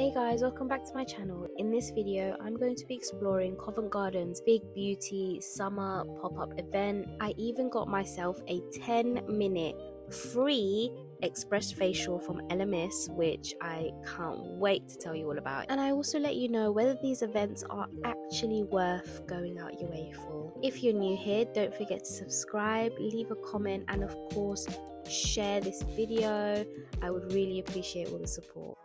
Hey guys, welcome back to my channel. In this video, I'm going to be exploring Covent Garden's Big Beauty Summer pop-up event. I even got myself a 10-minute free express facial from Elemis, which I can't wait to tell you all about. And I also let you know whether these events are actually worth going out your way for. If you're new here, don't forget to subscribe, leave a comment, and of course, share this video. I would really appreciate all the support.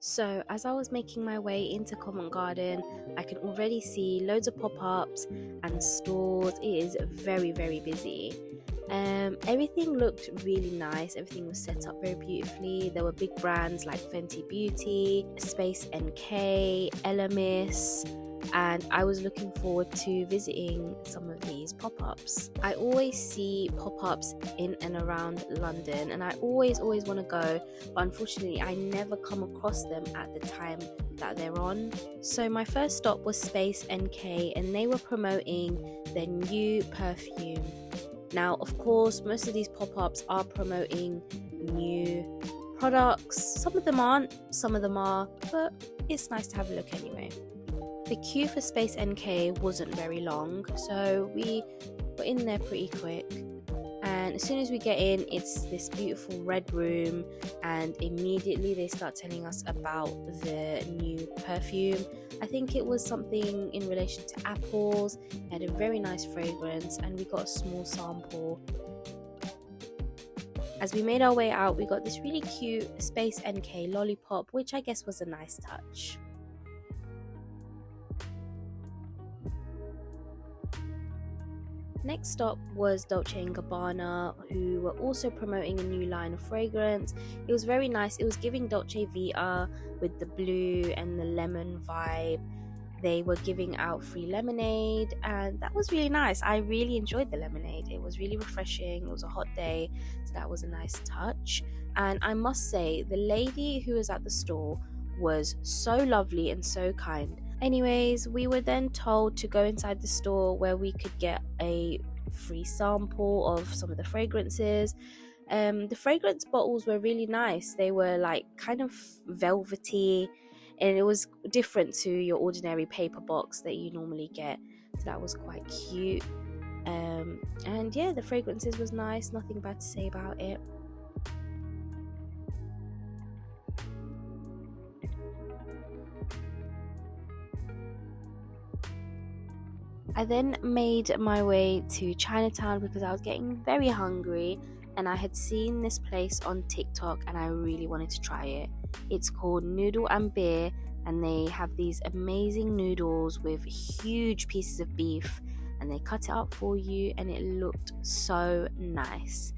So as I was making my way into Covent Garden, I can already see loads of pop-ups and stores. It is very busy. Everything looked really nice. Everything was set up very beautifully. There were big brands like Fenty Beauty, Space NK, Elemis, and I was looking forward to visiting some of these pop-ups. I always see pop-ups in and around London, and I always want to go, but unfortunately I never come across them at the time that they're on. So my first stop was Space NK, and they were promoting their new perfume. Now of course most of these pop-ups are promoting new products. Some of them aren't, some of them are, but it's nice to have a look anyway. The queue for Space NK wasn't very long, so we were in there pretty quick. And as soon as we get in, it's this beautiful red room, and immediately they start telling us about the new perfume. I think it was something in relation to apples. It had a very nice fragrance, and we got a small sample. As we made our way out, we got this really cute Space NK lollipop, which I guess was a nice touch. Next stop was Dolce and Gabbana, who were also promoting a new line of fragrance. It was very nice. It was giving Dolce Vita with the blue and the lemon vibe. They were giving out free lemonade, and that was really nice. I really enjoyed the lemonade. It was really refreshing. It was a hot day, so that was a nice touch. And I must say, the lady who was at the store was so lovely and so kind. Anyways, we were then told to go inside the store where we could get a free sample of some of the fragrances. The fragrance bottles were really nice. They were like kind of velvety, and it was different to your ordinary paper box that you normally get, so that was quite cute. And yeah, the fragrances was nice, nothing bad to say about it. I then made my way to Chinatown because I was getting very hungry, and I had seen this place on TikTok and I really wanted to try it. It's called Noodle and Beer, and they have these amazing noodles with huge pieces of beef, and they cut it up for you, and it looked so nice.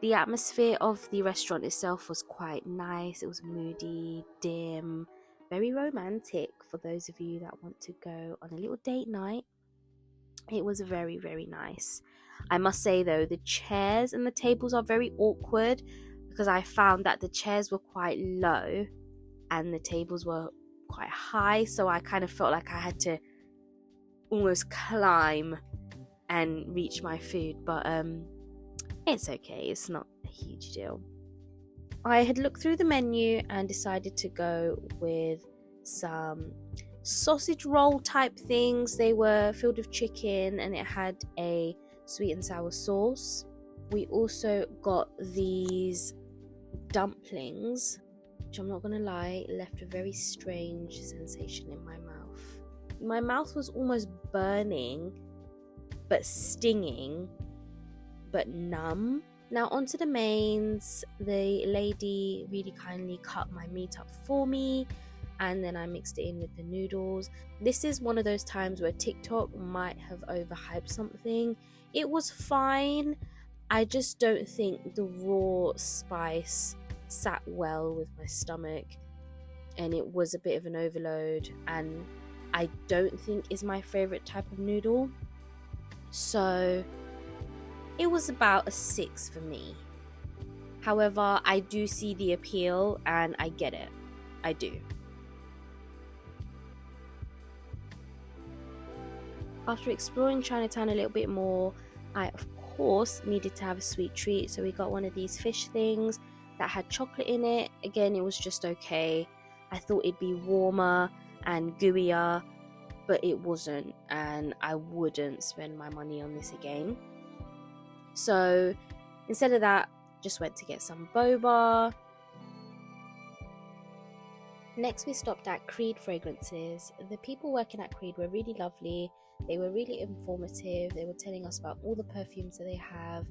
The atmosphere of the restaurant itself was quite nice. It was moody, dim, very romantic for those of you that want to go on a little date night. It was very nice. I must say though, the chairs and the tables are very awkward because I found that the chairs were quite low and the tables were quite high, so I kind of felt like I had to almost climb and reach my food, but it's okay, it's not a huge deal. I had looked through the menu and decided to go with some sausage roll type things. They were filled with chicken and it had a sweet and sour sauce. We also got these dumplings, which I'm not gonna lie, left a very strange sensation in my mouth. My mouth was almost burning, but stinging, but numb. Now onto the mains. The lady really kindly cut my meat up for me, and then I mixed it in with the noodles. This is one of those times where TikTok might have overhyped something. It was fine. I just don't think the raw spice sat well with my stomach, and it was a bit of an overload, and I don't think is my favorite type of noodle. So it was about a 6 for me. However, I do see the appeal and I get it. I do. After exploring Chinatown a little bit more, I of course needed to have a sweet treat, so we got one of these fish things that had chocolate in it. Again, it was just okay. I thought it'd be warmer and gooier, but it wasn't, and I wouldn't spend my money on this again. So instead of that, just went to get some boba. Next, we stopped at Creed Fragrances. The people working at Creed were really lovely. They were really informative. They were telling us about all the perfumes that they have,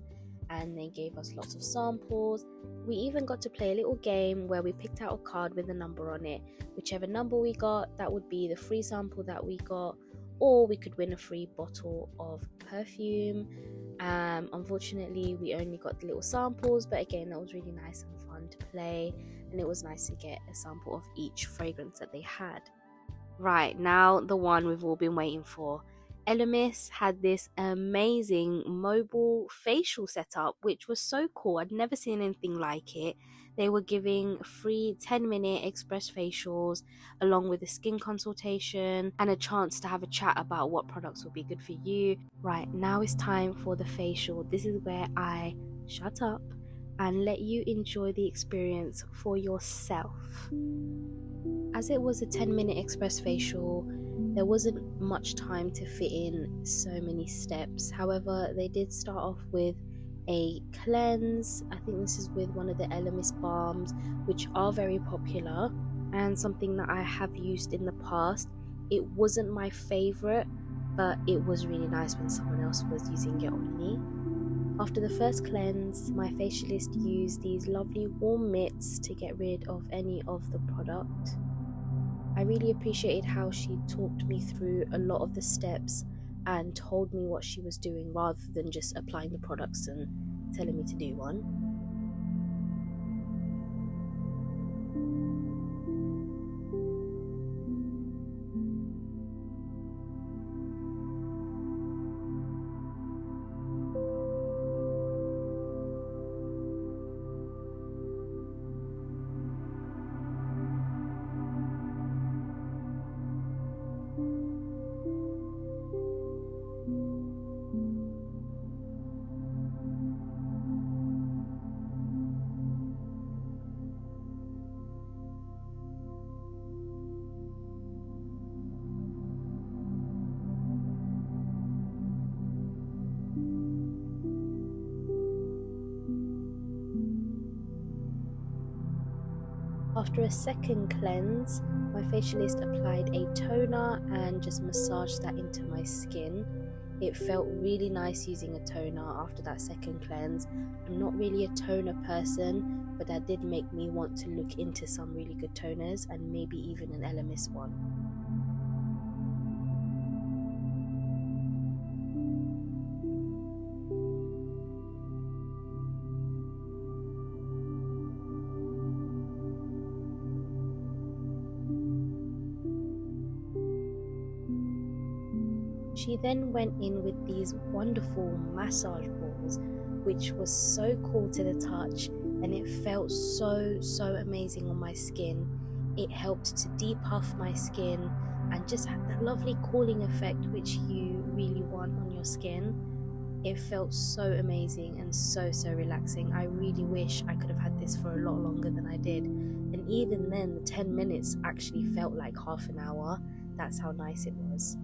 and they gave us lots of samples. We even got to play a little game where we picked out a card with a number on it. Whichever number we got, that would be the free sample that we got, or we could win a free bottle of perfume. Unfortunately, we only got the little samples, but again, that was really nice and fun to play, and it was nice to get a sample of each fragrance that they had. Right, now the one we've all been waiting for. Elemis had this amazing mobile facial setup, which was so cool. I'd never seen anything like it. They were giving free 10-minute express facials along with a skin consultation and a chance to have a chat about what products will be good for you. Right, now it's time for the facial. This is where I shut up and let you enjoy the experience for yourself. As it was a 10-minute express facial, there wasn't much time to fit in so many steps. However, they did start off with a cleanse. I think this is with one of the Elemis balms, which are very popular and something that I have used in the past. It wasn't my favorite, but it was really nice when someone else was using it on me. After the first cleanse, my facialist used these lovely warm mitts to get rid of any of the product. I really appreciated how she talked me through a lot of the steps and told me what she was doing rather than just applying the products and telling me to do one. After a second cleanse, my facialist applied a toner and just massaged that into my skin. It felt really nice using a toner after that second cleanse. I'm not really a toner person, but that did make me want to look into some really good toners and maybe even an Elemis one. She then went in with these wonderful massage balls, which was so cool to the touch, and it felt so amazing on my skin. It helped to depuff my skin and just had that lovely cooling effect which you really want on your skin. It felt so amazing and so relaxing. I really wish I could have had this for a lot longer than I did, and even then the 10 minutes actually felt like half an hour. That's how nice it was.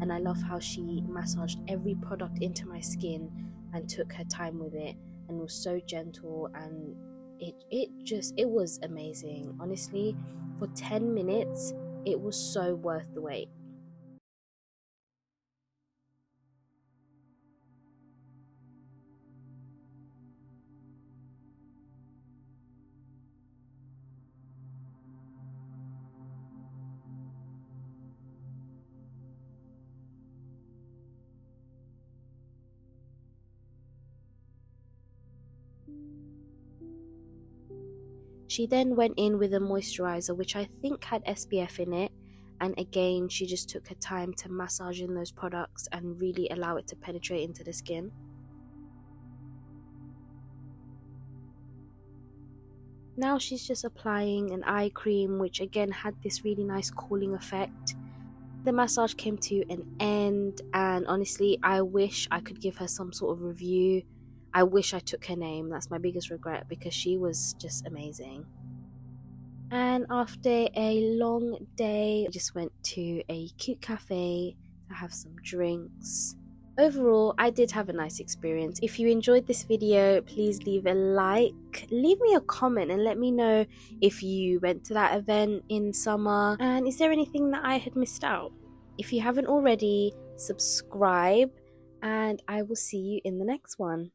And I love how she massaged every product into my skin and took her time with it and was so gentle, and it was amazing. Honestly, for 10 minutes it was so worth the wait. She then went in with a moisturizer which I think had SPF in it, And again, she just took her time to massage in those products and really allow it to penetrate into the skin. Now she's just applying an eye cream, which again had this really nice cooling effect. The massage came to an end, and honestly, I wish I could give her some sort of review. I wish I took her name. That's my biggest regret, because she was just amazing. And after a long day, I just went to a cute cafe to have some drinks. Overall, I did have a nice experience. If you enjoyed this video, please leave a like, leave me a comment and let me know if you went to that event in summer, and is there anything that I had missed out. If you haven't already, subscribe, and I will see you in the next one.